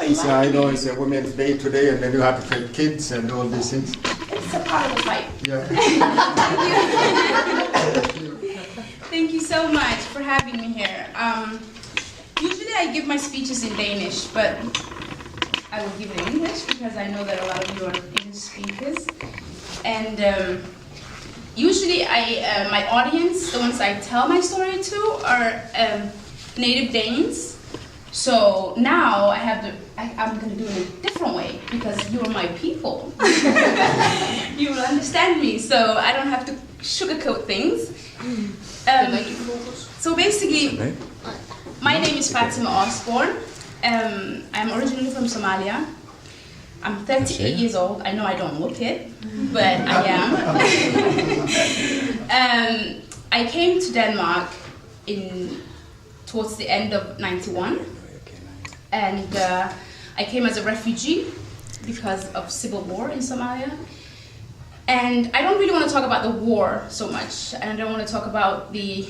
Yeah, I know it's a Women's Day today, and then you have to take kids and all these things. It's a part of the fight. Yeah. Thank you so much for having me here. Usually I give my speeches in Danish, but I will give it in English because I know that a lot of you are English speakers. And usually my audience, the ones I tell my story to, are native Danes. So now I'm going to do it in a different way because you are my people. You will understand me, so I don't have to sugarcoat things. So basically, my name is Fatima Osborne. I'm originally from Somalia. I'm 38 years old. I know I don't look it, but I am. I came to Denmark towards the end of '91. And I came as a refugee because of civil war in Somalia. And I don't really want to talk about the war so much, and I don't want to talk about the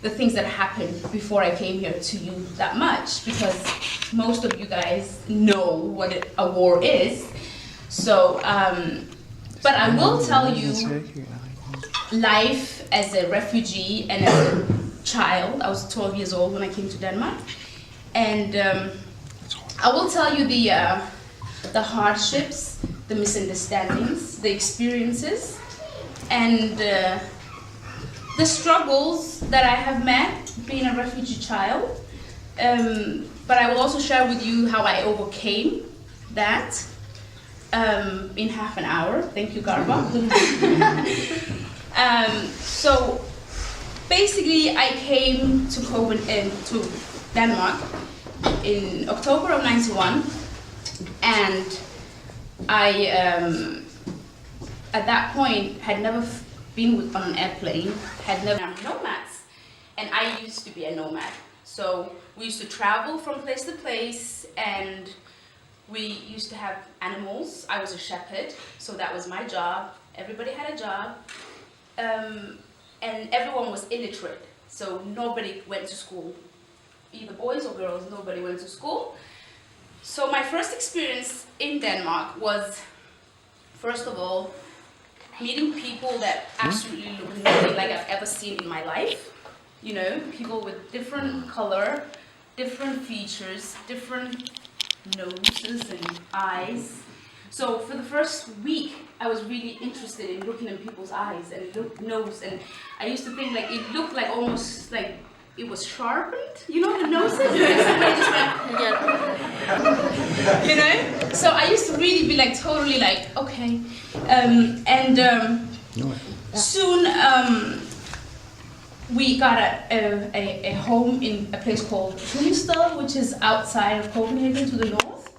things that happened before I came here to you that much, because most of you guys know what a war is. So, but I will tell you life as a refugee and as a child. I was 12 years old when I came to Denmark. And I will tell you the hardships, the misunderstandings, the experiences, and the struggles that I have met being a refugee child. But I will also share with you how I overcame that in half an hour. Thank you, Garba. So basically, I came to Copenhagen, to Denmark in October of '91, and I at that point had never been on an airplane, had never been nomads, and I used to be a nomad. So we used to travel from place to place, and we used to have animals. I was a shepherd, so that was my job. Everybody had a job, and everyone was illiterate, so nobody went to school. Either boys or girls, nobody went to school. So my first experience in Denmark was, first of all, meeting people that absolutely look nothing like I've ever seen in my life. You know, people with different color, different features, different noses and eyes. So for the first week, I was really interested in looking in people's eyes and nose, and I used to think like it looked like almost like it was sharpened, you know, the noses. You know? So I used to really be like totally like, okay. Soon we got a home in a place called Holdt, which is outside of Copenhagen to the north.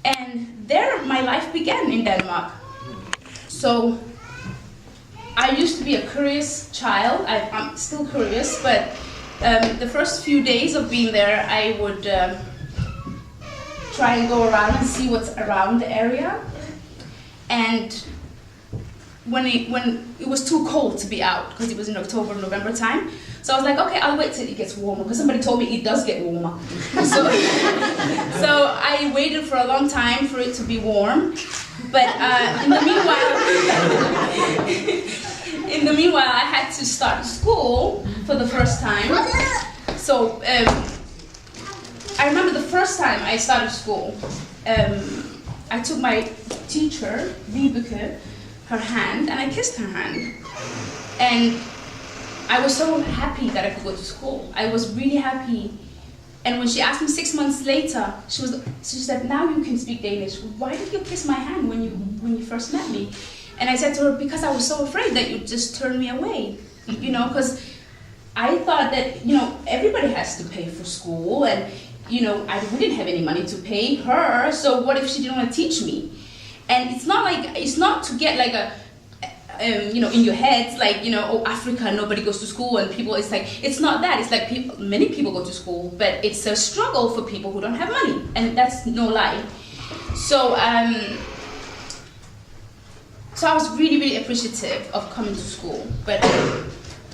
And there my life began in Denmark. So I used to be a curious child. I'm still curious, but the first few days of being there, I would try and go around and see what's around the area. And when it was too cold to be out, because it was in October, November time, so I was like, okay, I'll wait till it gets warmer, because somebody told me it does get warmer. So I waited for a long time for it to be warm. But in the meanwhile, I had to start school for the first time. So I remember the first time I started school, I took my teacher, Vibeke, her hand, and I kissed her hand. And I was so happy that I could go to school. I was really happy. And when she asked me 6 months later, she said, now you can speak Danish. Why did you kiss my hand when you first met me? And I said to her, because I was so afraid that you'd just turn me away. You know, because I thought that, you know, everybody has to pay for school, and, you know, we didn't have any money to pay her, so what if she didn't want to teach me? And it's not to get like a, you know, in your heads, like, you know, oh, Africa, nobody goes to school, and people, it's like, it's not that, it's like many people go to school, but it's a struggle for people who don't have money, and that's no lie. So, so I was really, really appreciative of coming to school, but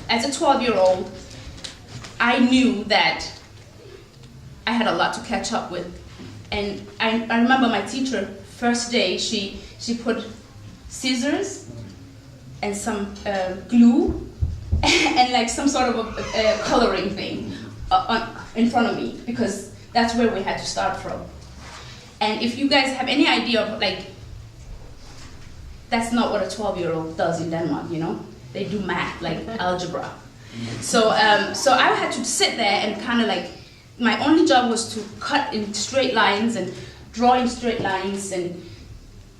as a 12-year-old, I knew that I had a lot to catch up with, And I remember my teacher, first day, she put scissors and some glue and like some sort of a coloring thing in front of me, because that's where we had to start from. And if you guys have any idea of like, that's not what a 12-year-old does in Denmark, you know? They do math, like algebra. So I had to sit there and kind of like, my only job was to cut in straight lines and draw in straight lines, and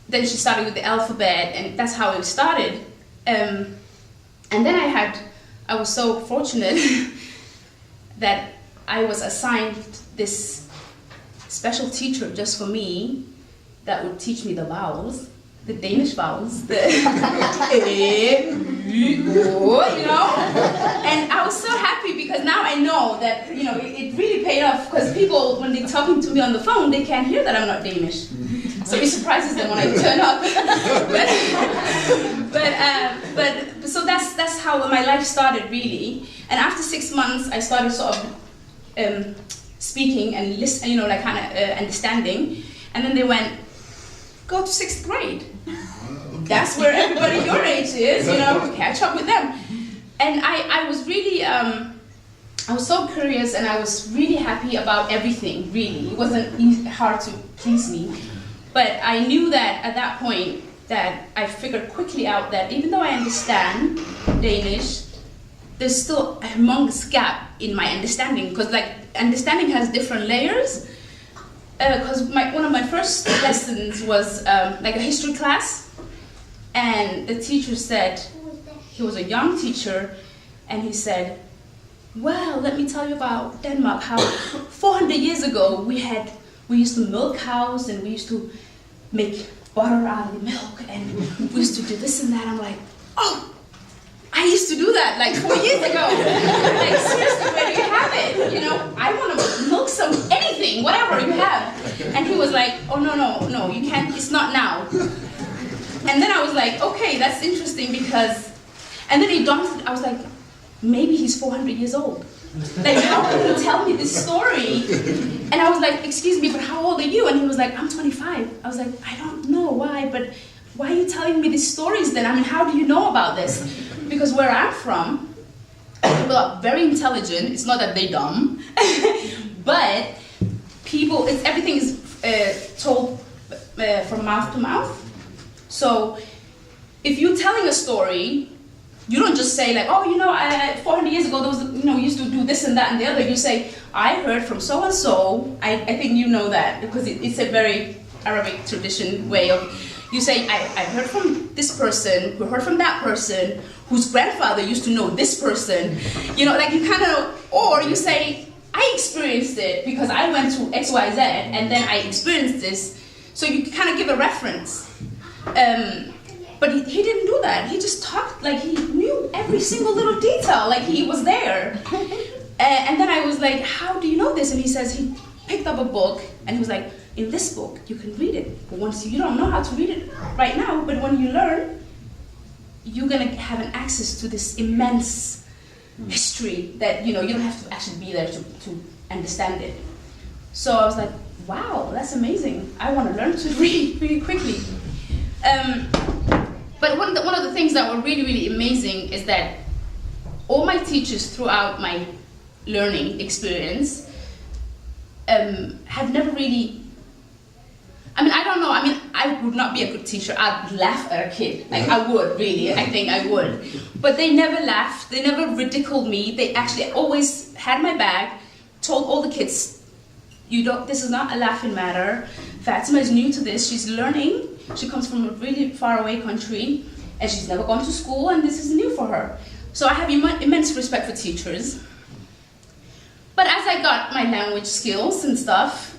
then she started with the alphabet, and that's how it started. And then I was so fortunate that I was assigned this special teacher just for me that would teach me the vowels, the Danish vowels, the you know? And I was so happy because now I know that, you know, it really paid off, because people, when they're talking to me on the phone, they can't hear that I'm not Danish. So it surprises them when I turn up. but so that's how my life started, really. And after 6 months, I started sort of speaking and listen, you know, like kind of understanding. And then they went, go to 6th grade. That's where everybody your age is, you know, catch up with them. And I was really, I was so curious, and I was really happy about everything, really. It wasn't hard to please me. But I knew that at that point that I figured quickly out that even though I understand Danish, there's still a humongous gap in my understanding, because like understanding has different layers. Because one of my first lessons was like a history class, and the teacher said, he was a young teacher, and he said, well, let me tell you about Denmark, how 400 years ago we used to milk cows, and we used to make butter out of the milk, and we used to do this and that. I'm like, oh, I used to do that like 4 years ago. Like, seriously, where do you have it? You know, I want to milk some anything, whatever you have. And he was like, oh, no, you can't, it's not now. And then I was like, okay, that's interesting, because, and then he dawned, I was like, maybe he's 400 years old. Like, how can you tell me this story? And I was like, excuse me, but how old are you? And he was like, I'm 25. I was like, I don't know why, but why are you telling me these stories then? I mean, how do you know about this? Because where I'm from, people are very intelligent. It's not that they're dumb, but people, everything is told from mouth to mouth. So if you're telling a story, you don't just say like, oh, you know, 400 years ago, there was, you know, used to do this and that and the other. You say, I heard from so and so. I think you know that, because it's a very Arabic tradition way of. You say, I heard from this person, who heard from that person, whose grandfather used to know this person. You know, like you kind of, or you say, I experienced it because I went to X, Y, Z, and then I experienced this. So you kind of give a reference. But he didn't do that. He just talked like he knew every single little detail, like he was there. And then I was like, how do you know this? And he says he picked up a book, and he was like, in this book, you can read it. But once you don't know how to read it right now, but when you learn, you're gonna have an access to this immense history that, you know, you don't have to actually be there to understand it. So I was like, wow, that's amazing. I want to learn to read really quickly. But one of the things that were really, really amazing is that all my teachers throughout my learning experience have never really, I mean, I don't know, I mean, I would not be a good teacher. I'd laugh at a kid. Like, I would, really, I think I would. But they never laughed, they never ridiculed me. They actually always had my back, told all the kids, this is not a laughing matter. Fatima is new to this, she's learning. She comes from a really far away country, and she's never gone to school, and this is new for her. So I have immense respect for teachers. But as I got my language skills and stuff,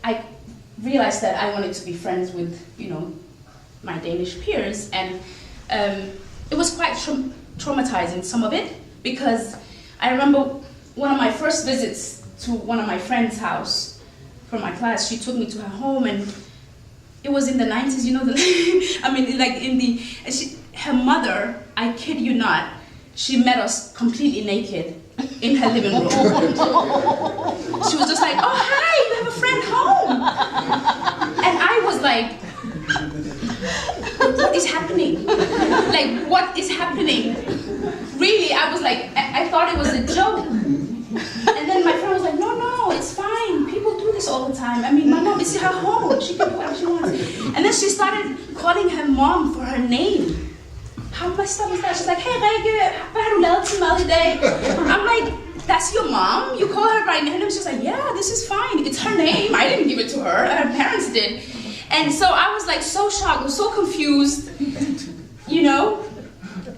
I realized that I wanted to be friends with, you know, my Danish peers, and it was quite traumatizing, some of it, because I remember one of my first visits to one of my friend's house from my class. She took me to her home, and it was in the 90s, you know, I mean, like her mother, I kid you not, she met us completely naked in her living room. She was just like, happening? Really, I was like, I thought it was a joke. And then my friend was like, no, it's fine. People do this all the time. I mean, my mom is her home. She can do whatever she wants. And then she started calling her mom for her name. How messed up is that? She's like, hey, Rikke, hvad har du lavet til mad i dag? I'm like, that's your mom? You call her by name? And she's like, yeah, this is fine. It's her name. I didn't give it to her. Her parents did. And so I was like so shocked, I was so confused, you know,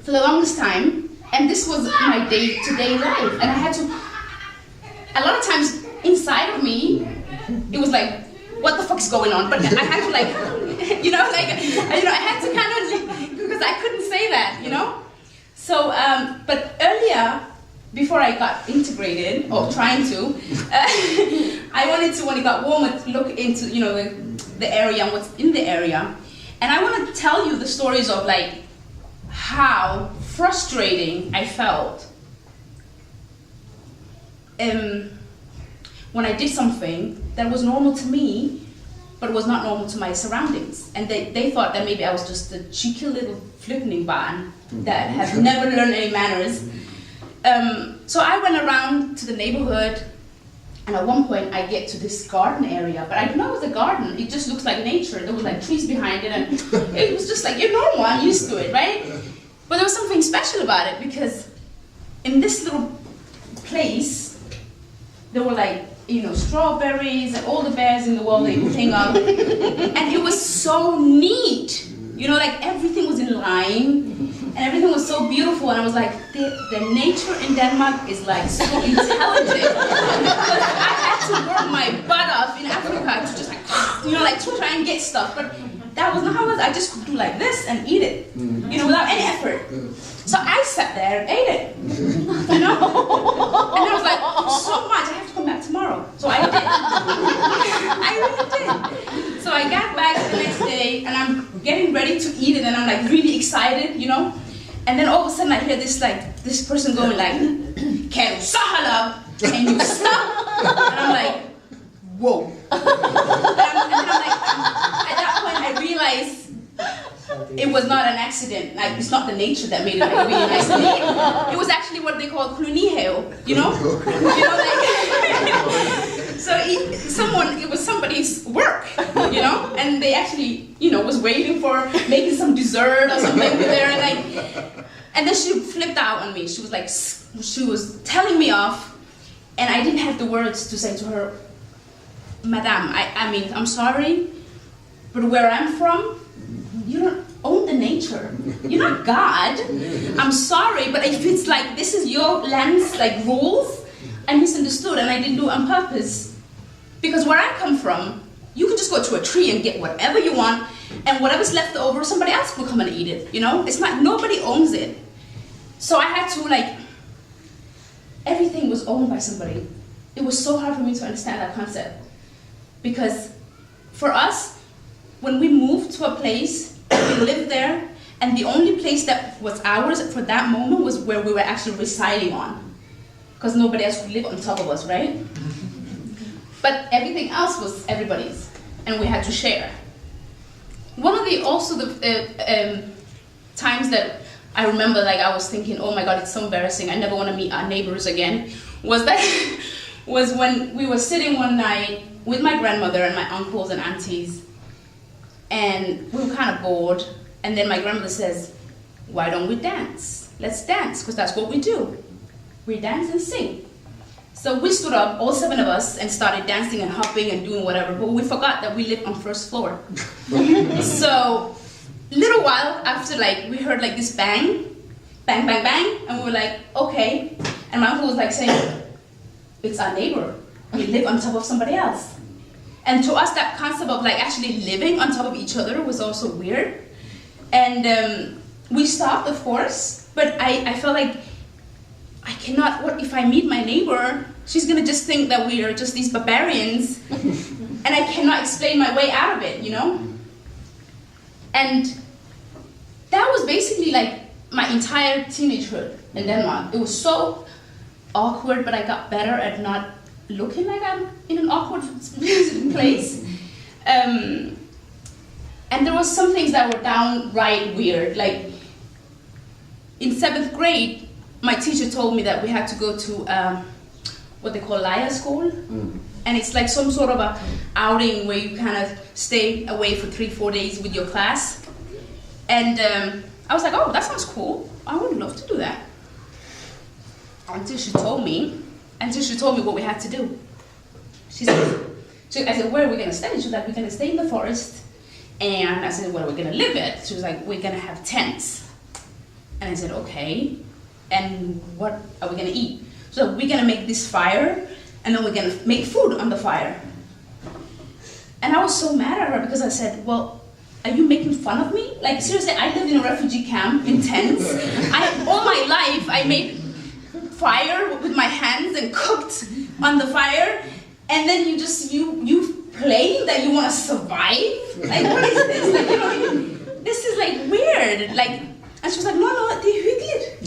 for the longest time. And this was my day-to-day life. And I had to, a lot of times inside of me, it was like, what the fuck's going on? But I had to like, I had to kind of, because I couldn't say that, you know? So, but earlier, before I got integrated, or trying to, I wanted to, when it got warmer, look into, you know, the area and what's in the area. And I want to tell you the stories of like how frustrating I felt when I did something that was normal to me, but was not normal to my surroundings. And they thought that maybe I was just a cheeky little flygtningebarn that had never learned any manners. So I went around to the neighborhood, and at one point I get to this garden area, but I didn't know it was a garden. It just looks like nature. There was like trees behind it, and it was just like, you're normal, I'm used to it, right? But there was something special about it, because in this little place, there were like, you know, strawberries and all the berries in the world they could hang up. And it was so neat. You know, like everything was in line, and everything was so beautiful, and I was like, the nature in Denmark is like so intelligent. Because I had to work my butt off in Africa to just like, you know, like to try and get stuff. But that was not how it was. I just could do like this and eat it, you know, without any effort. So I sat there and ate it, you know? And I was like, so much, I have to come back tomorrow. So I did. I really did. So I got back the next day, and I'm getting ready to eat it, and I'm like really excited, you know? And then all of a sudden I hear this person going like, "Kan du så holde op? Can you stop?" And I'm like, whoa. And then I'm like, at that point I realized it was not an accident. Like, it's not the nature that made it like really nice to eat. It was actually what they call kolonihave, you know? You know, like, so it was somebody's work, you know? And they actually, you know, was waiting for making some dessert or something there, and like, and then she flipped out on me. She was like, she was telling me off, and I didn't have the words to say to her, "Madame, I mean, I'm sorry, but where I'm from, you don't own the nature. You're not God. I'm sorry, but if it's like, this is your land's like rules, I misunderstood, and I didn't do it on purpose. Because where I come from, you can just go to a tree and get whatever you want, and whatever's left over, somebody else will come and eat it, you know? It's not, nobody owns it. So I had to like, everything was owned by somebody. It was so hard for me to understand that concept. Because for us, when we moved to a place, we lived there, and the only place that was ours for that moment was where we were actually residing on. Because nobody else could live on top of us, right? But everything else was everybody's, and we had to share. One of the times that I remember, like, I was thinking, oh my God, it's so embarrassing, I never want to meet our neighbors again, was when we were sitting one night with my grandmother and my uncles and aunties, and we were kind of bored, and then my grandmother says, why don't we dance? Let's dance, because that's what we do. We dance and sing. So we stood up, all 7 of us, and started dancing and hopping and doing whatever, but we forgot that we lived on first floor. So, little while after, like, we heard like this bang, bang, bang, bang, and we were like, okay. And my uncle was like saying, it's our neighbor. We live on top of somebody else. And to us, that concept of like actually living on top of each other was also weird. And we stopped, of course, but I felt like I cannot, what if I meet my neighbor, she's gonna just think that we are just these barbarians, and I cannot explain my way out of it, you know? And that was basically like my entire teenagehood in Denmark. It was so awkward, but I got better at not looking like I'm in an awkward place. And there was some things that were downright weird, like in 7th grade, my teacher told me that we had to go to what they call liar school. And it's like some sort of a outing where you kind of stay away for 3-4 days with your class. And I was like, oh, that sounds cool. I would love to do that. Until she told me what we had to do. I said, where are we going to stay? She was like, we're going to stay in the forest. And I said, where are we going to live at? She was like, we're going to have tents. And I said, okay. And what are we going to eat? So we're going to make this fire, and then we're going to make food on the fire. And I was so mad at her because I said, well, are you making fun of me? Like, seriously, I lived in a refugee camp in tents. All my life, I made fire with my hands and cooked on the fire. And then you claim that you want to survive? Like, what is this? Like, you know, this is like weird. Like, and she was like, no, det är hyggligt.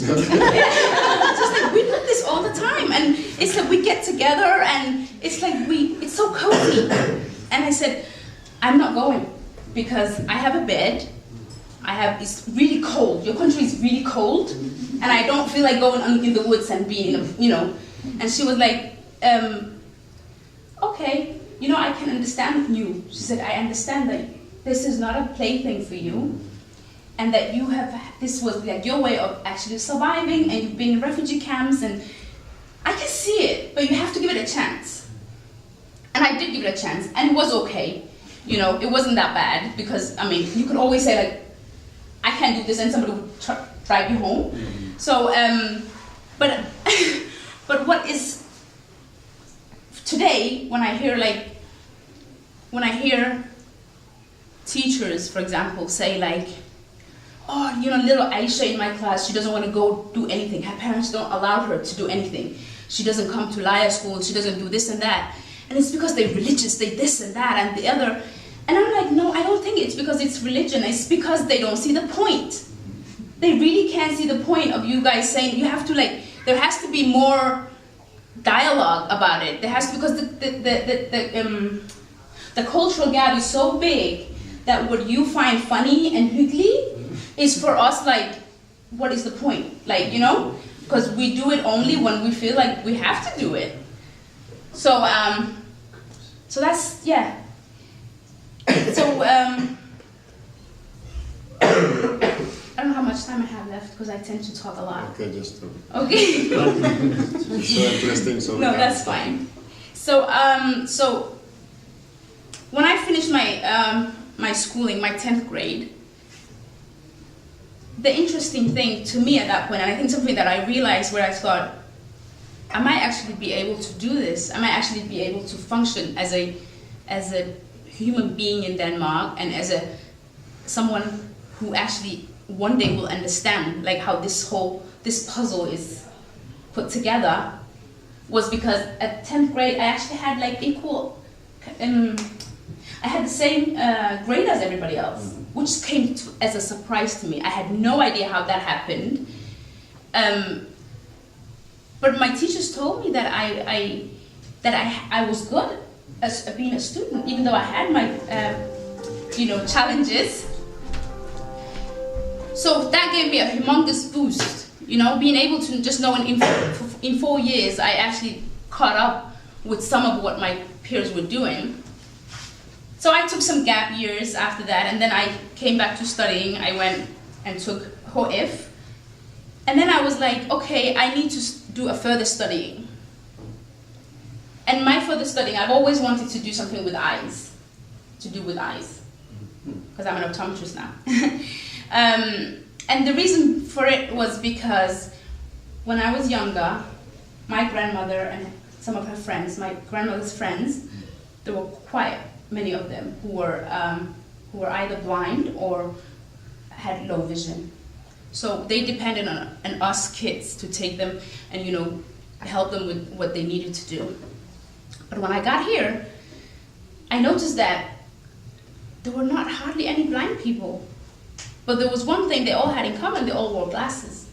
Just like, we do this all the time. And it's like we get together and it's like it's so cozy. And I said, I'm not going because I have a bed. It's really cold. Your country is really cold. And I don't feel like going in the woods and being, you know. And she was like, okay, you know, I can understand you. She said, I understand that this is not a plaything for you. And that this was like your way of actually surviving, and you've been in refugee camps, and I can see it, but you have to give it a chance. And I did give it a chance, and it was okay. You know, it wasn't that bad, because, I mean, you could always say, like, I can't do this, and somebody would drive you home. So, but what is, today, when I hear teachers, for example, say, like, oh, you know, little Aisha in my class, she doesn't want to go do anything. Her parents don't allow her to do anything. She doesn't come to liar school, she doesn't do this and that. And it's because they're religious, they this and that and the other. And I'm like, no, I don't think it's because it's religion, it's because they don't see the point. They really can't see the point of you guys saying, you have to, like, there has to be more dialogue about it. There has to, because the cultural gap is so big that what you find funny and hyggelig is for us, like, what is the point? Like, you know? Because we do it only when we feel like we have to do it. So that's, yeah. So, I don't know how much time I have left, because I tend to talk a lot. Okay, just okay. it's so interesting. So no, that's fine. So, so when I finished my my schooling, my 10th grade, the interesting thing to me at that point, and I think something that I realized where I thought, I might actually be able to do this. I might actually be able to function as a human being in Denmark, and as someone who actually one day will understand, like, how this puzzle is put together, was because at 10th grade I actually had, like, equal, I had the same grade as everybody else, which came as a surprise to me. I had no idea how that happened. But my teachers told me that I was good as being a student, even though I had my challenges. So that gave me a humongous boost. You know, being able to just know in 4 years I actually caught up with some of what my peers were doing. So I took some gap years after that, and then I came back to studying. I went and took HF. And then I was like, okay, I need to do a further studying. And my further studying, I've always wanted to do something with eyes. Because I'm an optometrist now. And the reason for it was because when I was younger, my grandmother and some of her friends, my grandmother's friends, there were quite many of them who were either blind or had low vision. So they depended on us kids to take them and, you know, help them with what they needed to do. But when I got here, I noticed that there were not hardly any blind people. But there was one thing they all had in common: they all wore glasses.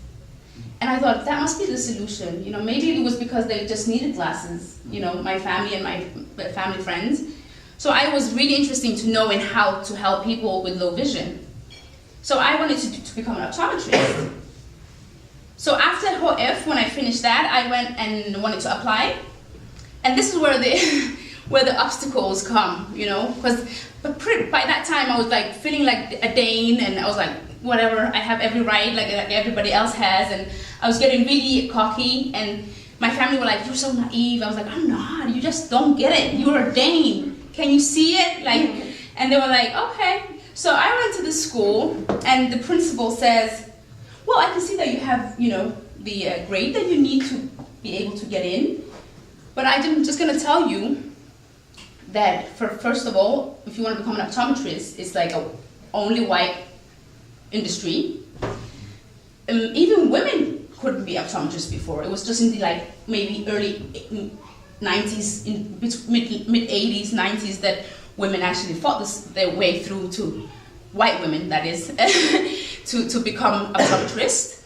And I thought, that must be the solution. You know, maybe it was because they just needed glasses, you know, my family and my family friends. So I was really interested to knowing how to help people with low vision. So I wanted to become an optometrist. So after HF, when I finished that, I went and wanted to apply. And this is where the where the obstacles come, you know, because by that time I was like feeling like a Dane, and I was like, whatever, I have every right, like everybody else has, and I was getting really cocky, and my family were like, you're so naive. I was like, I'm not, you just don't get it, you're a Dane, can you see it? Like, and they were like, okay. So I went to the school, and the principal says, well, I can see that you have, you know, the grade that you need to be able to get in, but I'm just gonna tell you that first of all, if you want to become an optometrist, it's like a only white industry. Even women couldn't be optometrists before. It was just in the like maybe early 90s, mid 80s, 90s that women actually fought their way through to white women, that is, to become optometrists.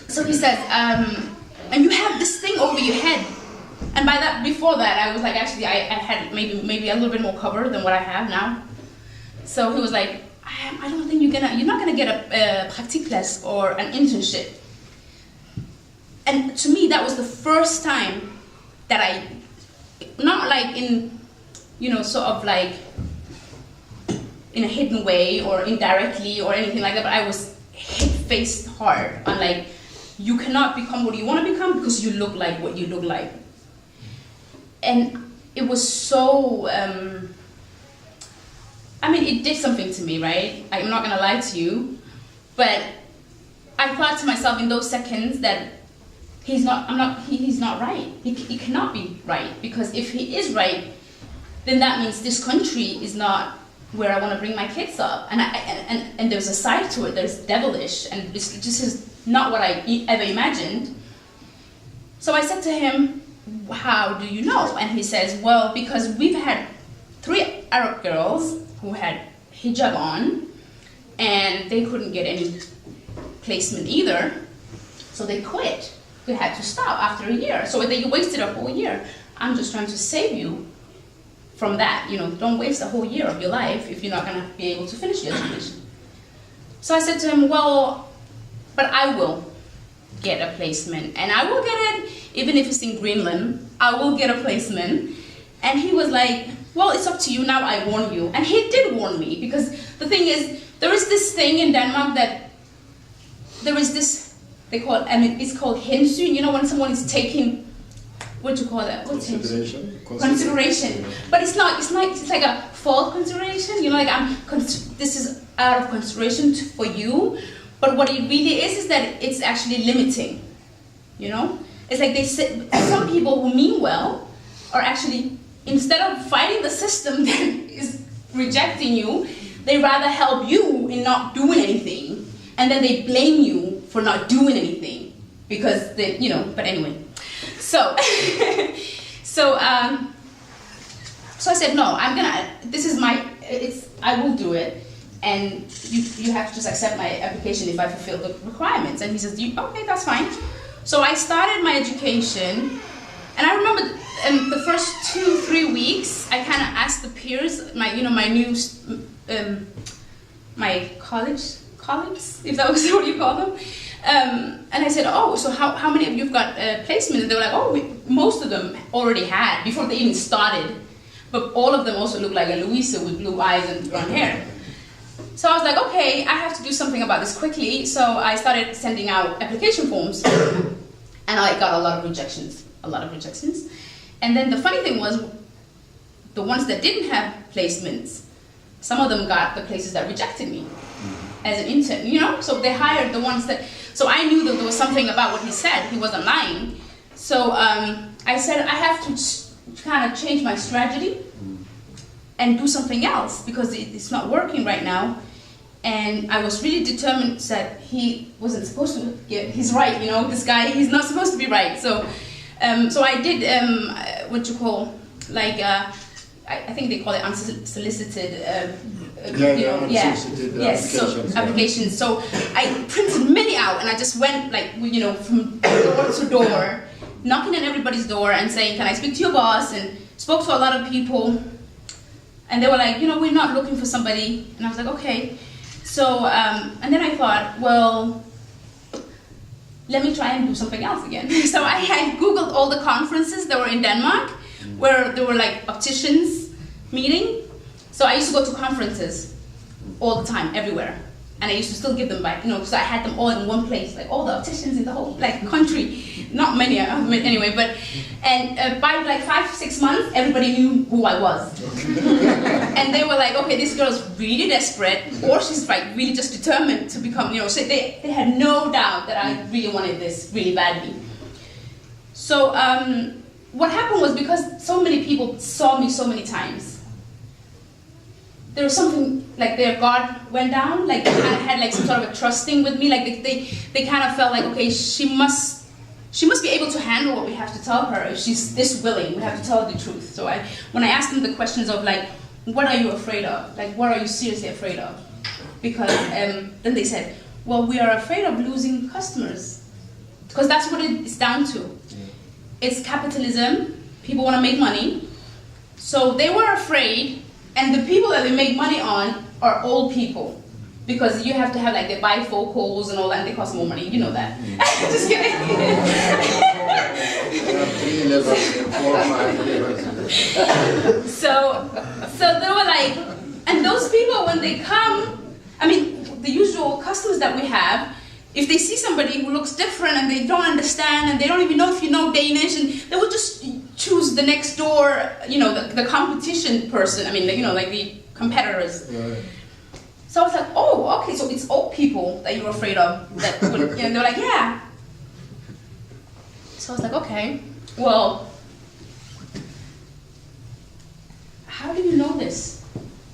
So he says, and you have this thing over your head. And by that, before that, I was like, actually, I had maybe a little bit more cover than what I have now. So he was like, I don't think you're not gonna get a praktikplads or an internship. And to me, that was the first time that I, not like in, you know, sort of like in a hidden way or indirectly or anything like that, but I was hit-faced hard on like, you cannot become what you want to become because you look like what you look like. And it was so, I mean, it did something to me, right? I'm not gonna lie to you, but I thought to myself in those seconds that he's not right. He cannot be right, because if he is right, then that means this country is not where I want to bring my kids up. And there's a side to it, there's devilish, and this is not what I ever imagined. So I said to him, how do you know? And he says, well, because we've had 3 Arab girls who had hijab on, and they couldn't get any placement either, so they quit. They had to stop after a year, so they wasted a whole year. I'm just trying to save you from that. You know, don't waste a whole year of your life if you're not gonna be able to finish your education. So I said to him, well, but I will get a placement, and I will get it even if it's in Greenland. I will get a placement. And he was like, well, it's up to you now, I warn you. And he did warn me, because the thing is, there is this thing in Denmark that there is this, they call it, I mean, it's called hensyn, you know, when someone is taking, what do you call that? What's Consideration. Consideration. But it's like a false consideration, you know, like this is out of consideration for you. But what it really is that it's actually limiting, you know? It's like they say, some people who mean well are actually, instead of fighting the system that is rejecting you, they rather help you in not doing anything, and then they blame you for not doing anything because they, you know. But anyway, so so I said no. I will do it, and you have to just accept my application if I fulfill the requirements. And he says, okay, that's fine. So I started my education, and I remember the first 2-3 weeks, I kind of asked the peers, my colleagues, if that was what you call them, and I said, oh, so how many of you've got placement? And they were like, oh, most of them already had before they even started, but all of them also looked like a Louisa with blue eyes and blonde hair. So I was like, okay, I have to do something about this quickly. So I started sending out application forms, and I got a lot of rejections. And then the funny thing was, the ones that didn't have placements, some of them got the places that rejected me as an intern, you know? So they hired the ones that, so I knew that there was something about what he said, he wasn't lying. So I said, I have to kind of change my strategy and do something else, because it's not working right now. And I was really determined that he wasn't supposed to get, he's right, you know, this guy, he's not supposed to be right. So so I did what you call, like, I think they call it unsolicited, applications. So I printed many out, and I just went, like, you know, from door to door, knocking on everybody's door and saying, can I speak to your boss? And spoke to a lot of people, and they were like, you know, we're not looking for somebody. And I was like, okay. So, and then I thought, well, let me try and do something else again. So I had Googled all the conferences that were in Denmark, where there were like opticians meeting. So I used to go to conferences all the time, everywhere. And I used to still give them back, because I had them all in one place, like all the opticians in the whole country. Not many, anyway, and by like 5-6 months, everybody knew who I was. And they were like, okay, this girl's really desperate, or she's like really just determined to become, so they had no doubt that I really wanted this really badly. So what happened was, because so many people saw me so many times, there was something like their guard went down, like they kind of had like some sort of a trusting with me, like they kind of felt like, okay, she must be able to handle what we have to tell her. If she's this willing, we have to tell her the truth. So when I asked them the questions of like, what are you afraid of? Like, what are you seriously afraid of? Because then they said, well, we are afraid of losing customers, because that's what it's down to. It's capitalism. People want to make money, so they were afraid. And the people that they make money on are old people, because you have to have like the bifocals and all that, and they cost more money. You know that. Just kidding. So they were like, and those people, when they come, the usual customers that we have, if they see somebody who looks different and they don't understand and they don't even know if you know Danish, and they will just choose the next door, the competition person, like the competitors. Right. So I was like, oh, okay, so it's old people that you're afraid of. And they're like, yeah. So I was like, okay, well, how do you know this?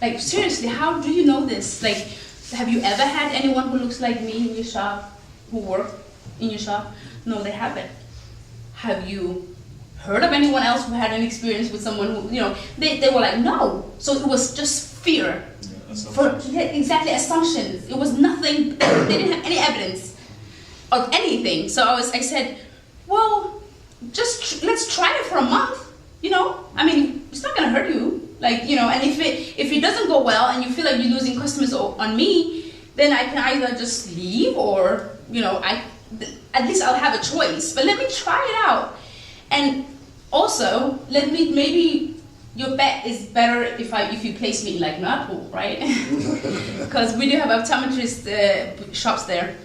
Like, seriously, how do you know this? Like, have you ever had anyone who looks like me in your shop, who work in your shop? No, they haven't. Have you heard of anyone else who had an experience with someone who, they were like, no. So it was just fear. Exactly, assumptions. It was nothing, they didn't have any evidence of anything. So I said, well, let's try it for a month, it's not gonna hurt you. Like, and if it doesn't go well and you feel like you're losing customers on me, then I can either just leave or, at least I'll have a choice. But let me try it out. And also, maybe your bet is better if you place me in like Nørrebro, right? Because we do have optometrist shops there.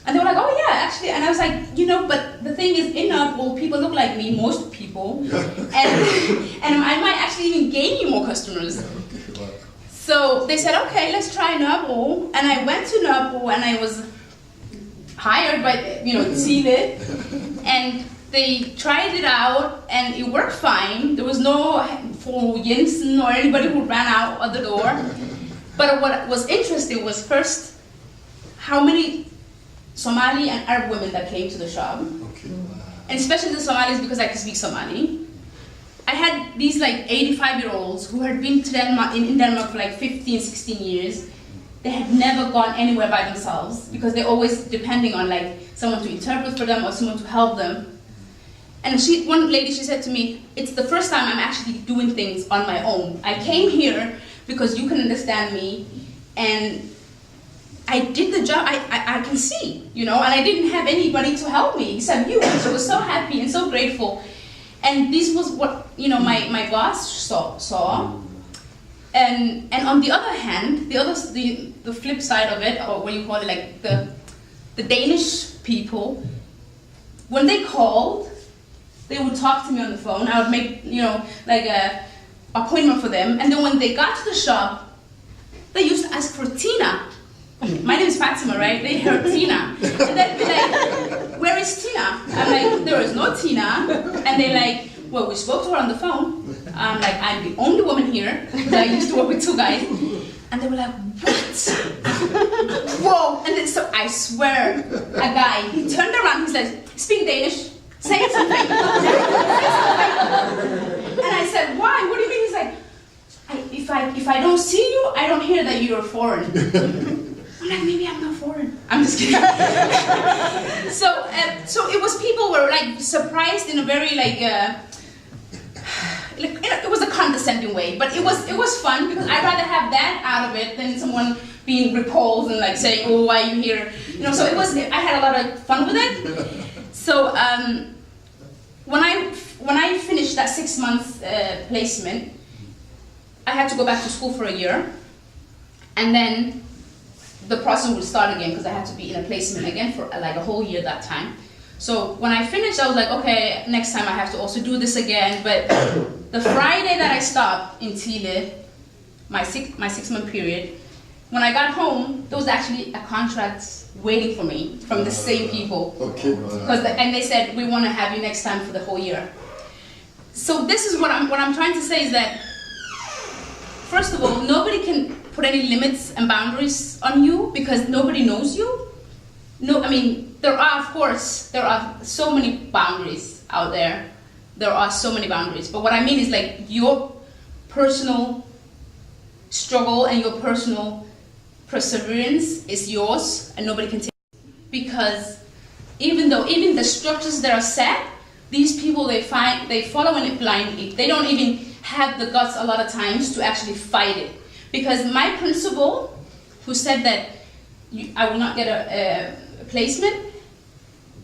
And they were like, oh yeah, actually. And I was like, but the thing is, in Nørrebro, people look like me, most people. And I might actually even gain you more customers. So they said, okay, let's try Nørrebro. And I went to Nørrebro and I was hired by, Tile. And they tried it out and it worked fine. There was no for Jensen or anybody who ran out of the door. But what was interesting was, first, how many Somali and Arab women that came to the shop. Okay. And especially the Somalis, because I could speak Somali. I had these like 85-year-olds who had been to Denmark, in Denmark for like 15, 16 years. They had never gone anywhere by themselves, because they're always depending on like someone to interpret for them or someone to help them. And one lady, she said to me, it's the first time I'm actually doing things on my own. I came here because you can understand me, and I did the job. I can see, and I didn't have anybody to help me except you. So I was so happy and so grateful. And this was what, my boss saw. And on the other hand, the flip side of it, or what you call it, like the Danish people, when they called, they would talk to me on the phone. I would make, like a appointment for them. And then when they got to the shop, they used to ask for Tina. My name is Fatima, right? They heard Tina. And they'd be like, where is Tina? I'm like, there is no Tina. And they're like, well, we spoke to her on the phone. I'm like, I'm the only woman here. I used to work with 2 guys. And they were like, what? Whoa. And then, so I swear, a guy, he turned around, he's like, speak Danish. Say something. Say something. And I said, why? What do you mean? He's like, if I don't see you, I don't hear that you're foreign. I'm like, maybe I'm not foreign. I'm just kidding. So it was, people were like surprised in a very it was a condescending way, but it was fun, because I'd rather have that out of it than someone being repulsed and like saying, oh, why are you here? So I had a lot of fun with it. So when I finished that 6 months placement, I had to go back to school for a year, and then the process would start again because I had to be in a placement again for like a whole year that time. So when I finished, I was like, okay, next time I have to also do this again. But the Friday that I stopped in Chile, my 6 month period, when I got home, there was actually a contract waiting for me from the same people. Okay. And they said, we want to have you next time for the whole year. So this is what I'm trying to say is that, first of all, nobody can put any limits and boundaries on you because nobody knows you. No, I mean, there are so many boundaries out there. There are so many boundaries. But what I mean is like your personal struggle and your personal perseverance is yours and nobody can take it. Because even the structures that are set, these people, they follow it blindly. They don't even have the guts a lot of times to actually fight it. Because my principal, who said that I will not get a placement,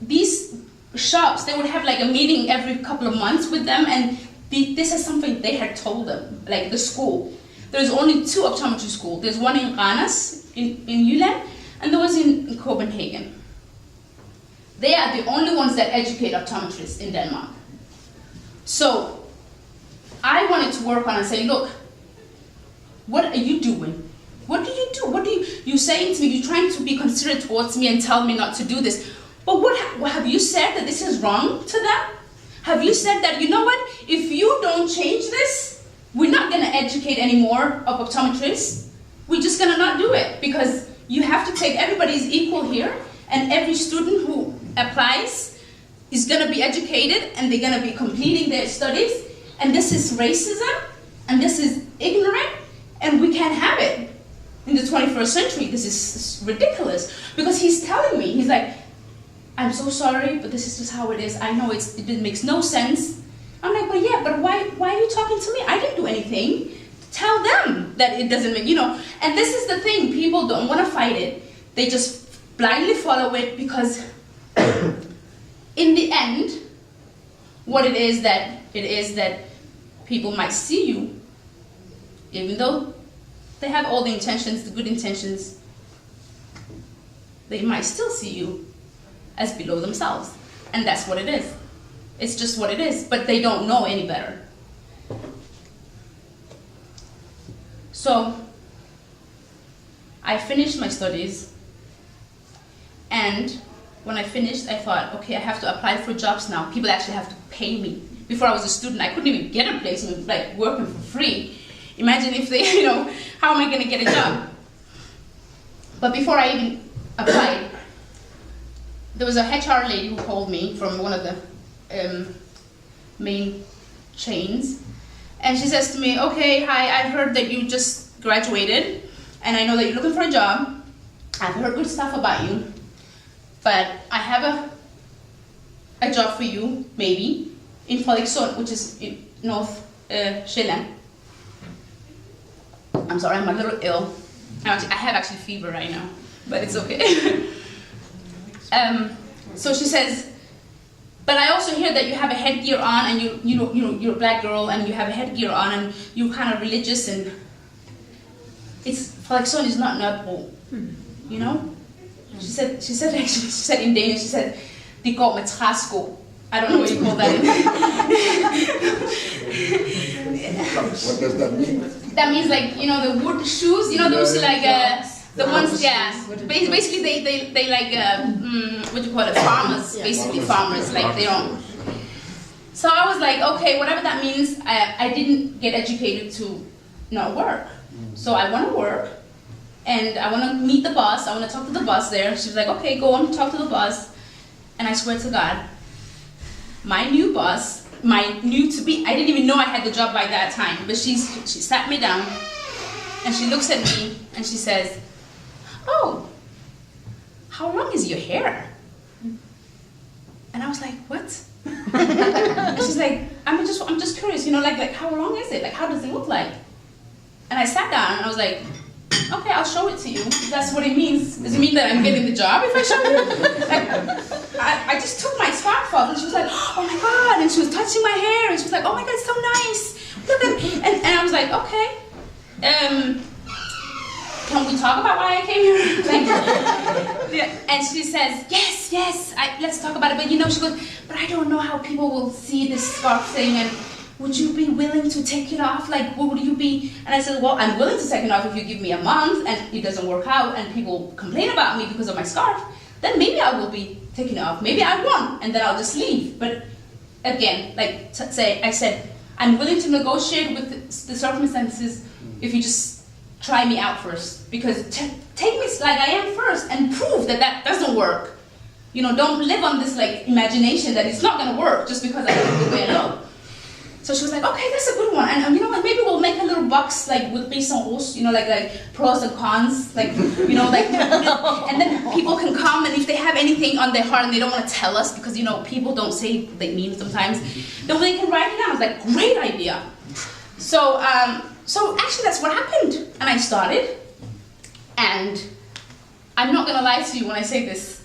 these shops, they would have like a meeting every couple of months with them, and this is something they had told them, like the school. There's only 2 optometry schools. There's one in Randers, in Jylland, and there was in Copenhagen. They are the only ones that educate optometrists in Denmark. So I wanted to work on and say, look, what are you doing? What do you do? You're saying to me, you're trying to be considerate towards me and tell me not to do this. But what have you said that this is wrong to them? Have you said that, you know what, if you don't change this, we're not going to educate any more of optometrists. We're just going to not do it because you have to take, everybody's equal here, and every student who applies is going to be educated and they're going to be completing their studies, and this is racism and this is ignorant, and we can't have it in the 21st century. This is ridiculous. Because he's telling me, he's like, I'm so sorry, but this is just how it is. I know it makes no sense. I'm like, but yeah, but why are you talking to me? I didn't do anything. Tell them that it doesn't make, and this is the thing, people don't want to fight it. They just blindly follow it because in the end, what it is that people might see you, even though they have all the intentions, the good intentions, they might still see you as below themselves. And that's what it is. It's just what it is, but they don't know any better. So I finished my studies, and when I finished, I thought, okay, I have to apply for jobs now. People actually have to pay me. Before I was a student, I couldn't even get a placement, like working for free. Imagine if they, how am I going to get a job? But before I even applied, there was a HR lady who called me from one of the main chains, and she says to me, okay, hi, I've heard that you just graduated, and I know that you're looking for a job. I've heard good stuff about you, but I have a job for you, maybe, in Frederikssund, which is in North Sjælland. I'm sorry, I'm a little ill. I have actually fever right now, but it's okay. So she says, but I also hear that you have a headgear on, and you're a black girl, and you have a headgear on, and you're kind of religious, and Frederikssund is not Nørrebro, She said in Danish, she said, de går med træsko. I don't know what you call that. What does that mean? That means like, the wood shoes, those like, the ones, yeah. Basically they like, what do you call it, farmers, basically farmers, like they don't. So I was like, okay, whatever that means, I didn't get educated to not work. So I want to work, and I want to meet the boss, I want to talk to the boss there. She was like, okay, go on, talk to the boss. And I swear to God, my new boss, my new to be, I didn't even know I had the job by that time, but she sat me down, and she looks at me, and she says, oh, how long is your hair? And I was like, what? And she's like, I'm just curious, like how long is it? Like, how does it look like? And I sat down, and I was like, okay, I'll show it to you. If that's what it means. Does it mean that I'm getting the job if I show you? Like, I just took my scarf off, and she was like, oh my God, and she was touching my hair, and she was like, oh my God, it's so nice. Look at, and I was like, okay, can we talk about why I came here? Like, yeah. And she says, yes, let's talk about it. But you know, she goes, but I don't know how people will see this scarf thing, and would you be willing to take it off? Like, what would you be? And I said, well, I'm willing to take it off if you give me a month and it doesn't work out and people complain about me because of my scarf, then maybe I will be taking it off. Maybe I won't, and then I'll just leave. But again, like I said, I'm willing to negotiate with the circumstances if you just try me out first. Because take me like I am first and prove that that doesn't work. You know, don't live on this like imagination that it's not gonna work just because I look the way I look. So she was like, okay, that's a good one. And you know what, maybe we'll make a little box like with raisons, you know, like pros and cons, like, you know, like, and then people can come, and if they have anything on their heart and they don't want to tell us because, you know, people don't say what they mean sometimes, then they can write it down. I was like, great idea. So actually that's what happened. And I started, and I'm not gonna lie to you when I say this,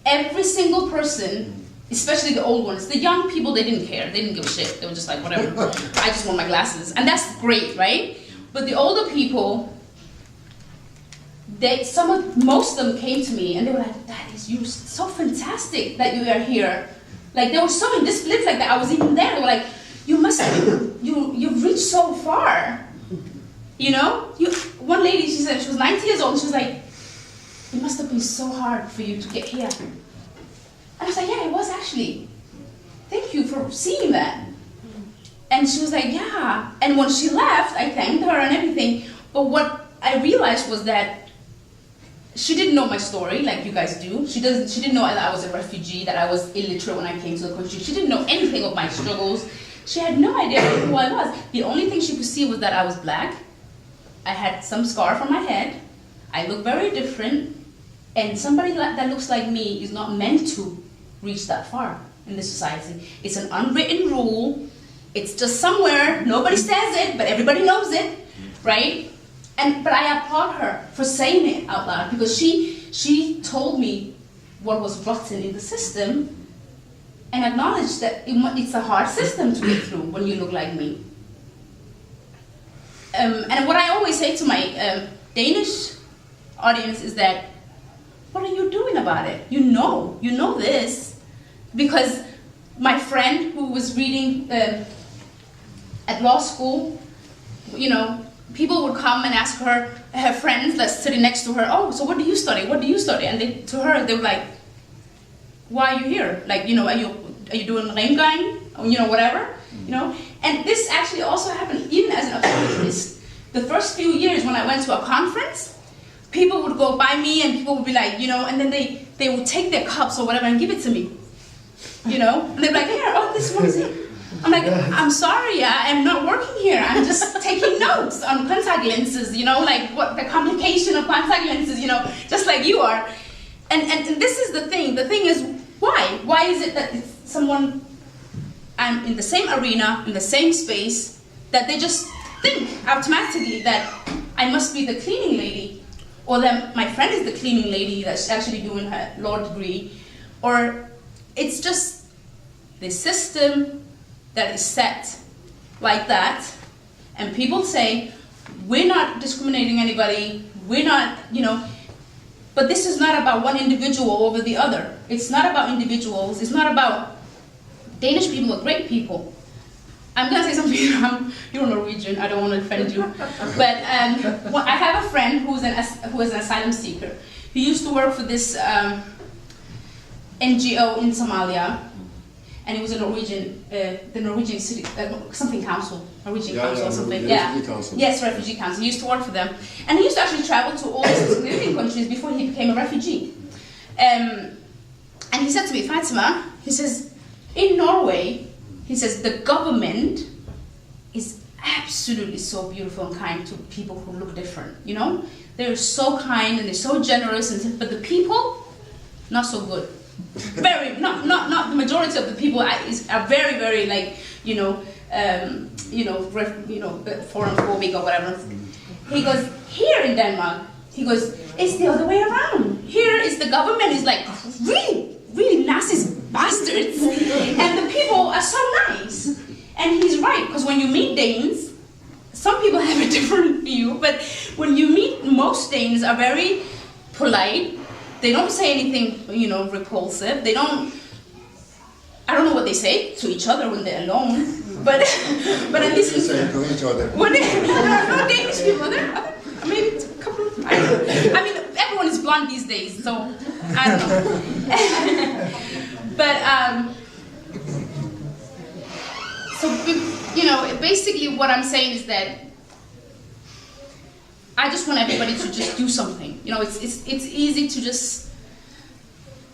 every single person, especially the old ones, the young people, they didn't care, they didn't give a shit, they were just like, whatever, I just want my glasses, and that's great, right? But the older people, most of them came to me, and they were like, that is, you're so fantastic that you are here. Like, they were so in disbelief, like that I was even there. They were like, you must have, you've reached so far, you know? One lady, she said, she was 90 years old, and she was like, it must have been so hard for you to get here. And I was like, yeah, it was actually. Thank you for seeing that. And she was like, yeah. And when she left, I thanked her and everything. But what I realized was that she didn't know my story like you guys do. She didn't know that I was a refugee, that I was illiterate when I came to the country. She didn't know anything of my struggles. She had no idea who I was. The only thing she could see was that I was black. I had some scarf on my head. I look very different. And somebody that looks like me is not meant to reach that far in this society. It's an unwritten rule. It's just somewhere, nobody says it, but everybody knows it, right? But I applaud her for saying it out loud, because she told me what was rotten in the system and acknowledged that it's a hard system to get through when you look like me. And what I always say to my Danish audience is that, what are you doing about it? You know this. Because my friend who was reading at law school, you know, people would come and ask her friends that's sitting next to her, oh, so what do you study? What do you study? And to her, they were like, why are you here? Like, you know, are you doing rengøring? Or, you know, whatever, you know? And this actually also happened even as an optometrist. The first few years when I went to a conference, people would go by me and people would be like, you know, and then they would take their cups or whatever and give it to me, you know? And they'd be like, here, oh, this one's it. I'm like, I'm sorry, I am not working here. I'm just taking notes on contact lenses, you know, like what the complication of contact lenses, you know, just like you are. And this is the thing. The thing is, why? Why is it that someone, I'm in the same arena, in the same space, that they just think automatically that I must be the cleaning lady, or that my friend is the cleaning lady that's actually doing her law degree, or it's just the system that is set like that, and people say, we're not discriminating anybody, we're not, you know, but this is not about one individual over the other. It's not about individuals, it's not about, Danish people are great people. I'm gonna say something, you're Norwegian, I don't want to offend you, but I have a friend who is an asylum seeker. He used to work for this NGO in Somalia, and he was a Norwegian, the Norwegian city, something council, Norwegian council or something. Refugee council. Yes, refugee council. He used to work for them, and he used to actually travel to all these living countries before he became a refugee. And he said to me, Fatima, he says, in Norway, he says the government is absolutely so beautiful and kind to people who look different. You know, they're so kind and they're so generous, but the people, not so good. Very not the majority of the people are very, very like foreign phobic or whatever. He goes, here in Denmark, he goes, it's the other way around. Here is the government is like really, really nasty, bastards. And the people are so nice. And he's right, because when you meet Danes, some people have a different view, but when you meet, most Danes are very polite. They don't say anything, repulsive. They don't, I don't know what they say to each other when they're alone, but at least they say to each other. When no Danish people, there are maybe a couple. I mean, everyone is blonde these days, so I don't know. But so basically, what I'm saying is that I just want everybody to just do something. It's easy to just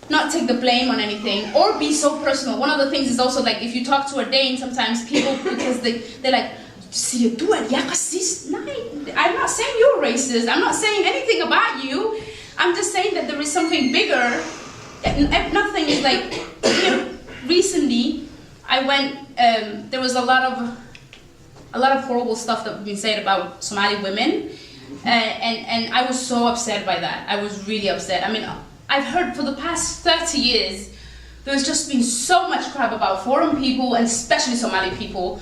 not take the blame on anything or be so personal. One of the things is also like if you talk to a Dane, sometimes people, because they're like, siger du at jeg er racist? Nej, I'm not saying you're racist. I'm not saying anything about you. I'm just saying that there is something bigger. Nothing is like, recently I went, there was a lot of horrible stuff that been said about Somali women. And I was so upset by that. I was really upset. I mean, I've heard for the past 30 years, there's just been so much crap about foreign people, and especially Somali people.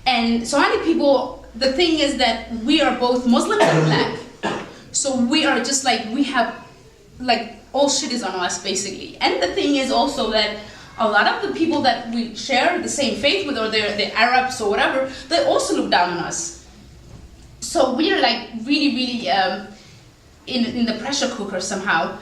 And Somali people, the thing is that we are both Muslim and black. So we are just like, we have, like, all shit is on us, basically. And the thing is also that a lot of the people that we share the same faith with, or they're Arabs or whatever, they also look down on us. So we're like really in the pressure cooker somehow,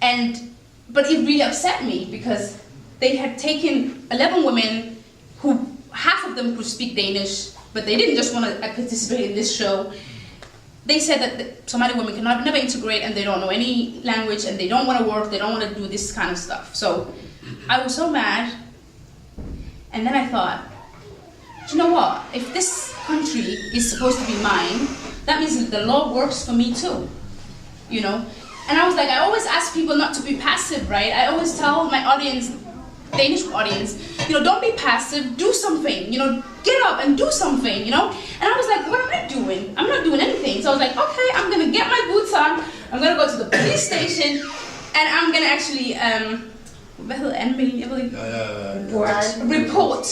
but it really upset me because they had taken 11 women who half of them could speak Danish, but they didn't just want to participate in this show. They said that the Somali women cannot never integrate, and they don't know any language, and they don't want to work, they don't want to do this kind of stuff. So I was so mad, and then I thought, you know what? If this country is supposed to be mine, that means that the law works for me too, And I was like, I always ask people not to be passive, right? I always tell my audience, Danish audience, don't be passive, do something, get up and do something, And I was like, what am I doing? I'm not doing anything. So I was like, okay, I'm gonna get my boots on, I'm gonna go to the police station, and I'm gonna actually, report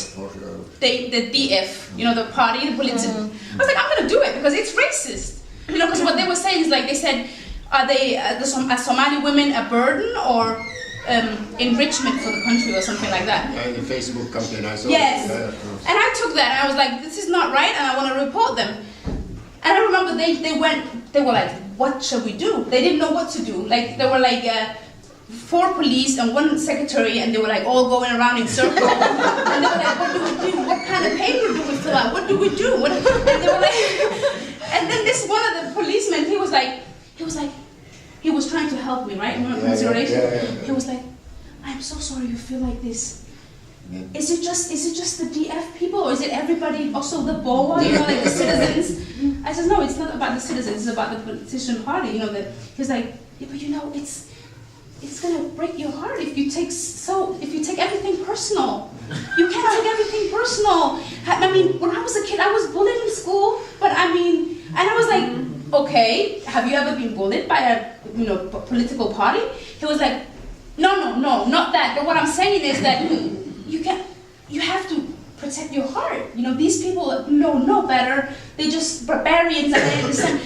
the DF, the party, the political. I was like, I'm gonna do it because it's racist. Because what they were saying is like, they said, are they Somali women a burden or enrichment for the country or something like that? The Facebook campaign, I saw. Yes, and I took that and I was like, this is not right, and I want to report them. And I remember they were like, what shall we do? They didn't know what to do. Like, there were like 4 police and 1 secretary, and they were like all going around in circles. And they were like, what do we do? What kind of paper do we fill out? What do we do? And they were like, and then this one of the policemen, he was trying to help me, right? Consideration. Yeah. He was like, I'm so sorry you feel like this. Is it just the DF people, or is it everybody, also the BOA, like the citizens? I said, no, it's not about the citizens, it's about the politician party, He's like, yeah, but it's gonna break your heart if you take everything personal. You can't take everything personal. I mean, when I was a kid, I was bullied in school, but and I was like, okay, have you ever been bullied by a political party? He was like, no, not that. But what I'm saying is that you have to protect your heart. These people know better. They just barbarians, and they understand.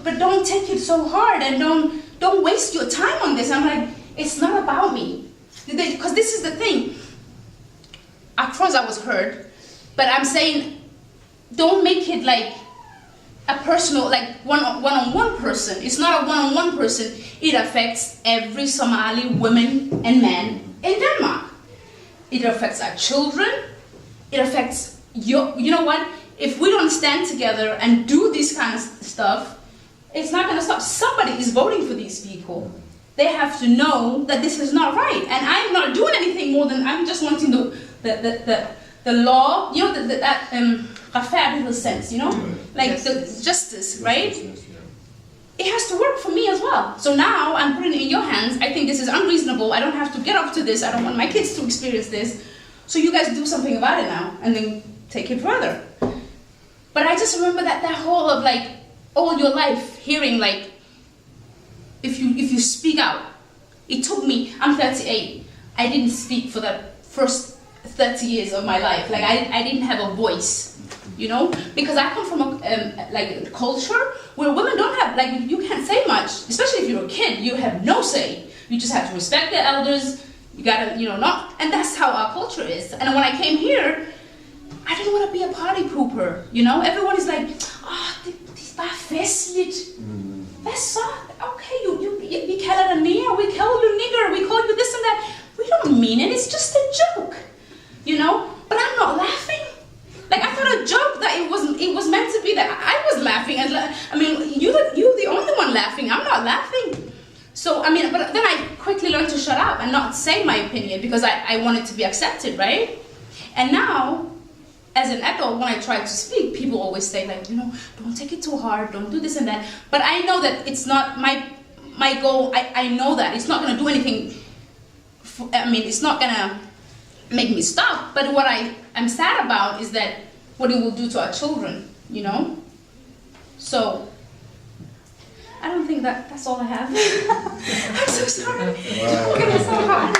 But don't take it so hard, and don't waste your time on this. I'm like, it's not about me, because this is the thing. Of course, I was hurt, but I'm saying, don't make it like a personal, like one-on-one person. It's not a one-on-one person. It affects every Somali woman and man in Denmark. It affects our children. It affects you know what? If we don't stand together and do this kind of stuff, it's not going to stop. Somebody is voting for these people. They have to know that this is not right. And I'm not doing anything more than I'm just wanting the law, that retfærdighed sense, like the justice, right? It has to work for me as well. So now I'm putting it in your hands. I think this is unreasonable. I don't have to get up to this. I don't want my kids to experience this. So you guys do something about it now, and then take it further. But I just remember that whole of like all your life hearing like, if you speak out. It took me, I'm 38. I didn't speak for the first 30 years of my life. Like I didn't have a voice, you know, because I come from a like a culture where women don't have, like, you can't say much, especially if you're a kid. You have no say. You just have to respect the elders. You gotta, you know, not, and that's how our culture is. And when I came here, I didn't want to be a party pooper, you know. Everyone is like, det bare festligt. That's so, okay, we call it a near, we call you nigger, we call you this and that. We don't mean it, it's just a joke, you know. But I'm not laughing. Like, I thought a joke that it was meant to be that I was laughing. And I mean, you're the only one laughing. I'm not laughing. So, I mean, but then I quickly learned to shut up and not say my opinion because I wanted to be accepted, right? And now, as an adult, when I try to speak, people always say, like, you know, don't take it too hard, don't do this and that. But I know that it's not my goal. I know that it's not going to do anything. I mean, it's not going to make me stop. But what I'm sad about is that what it will do to our children, you know? So I don't think that's all I have. I'm so sorry. Wow. It was so hard.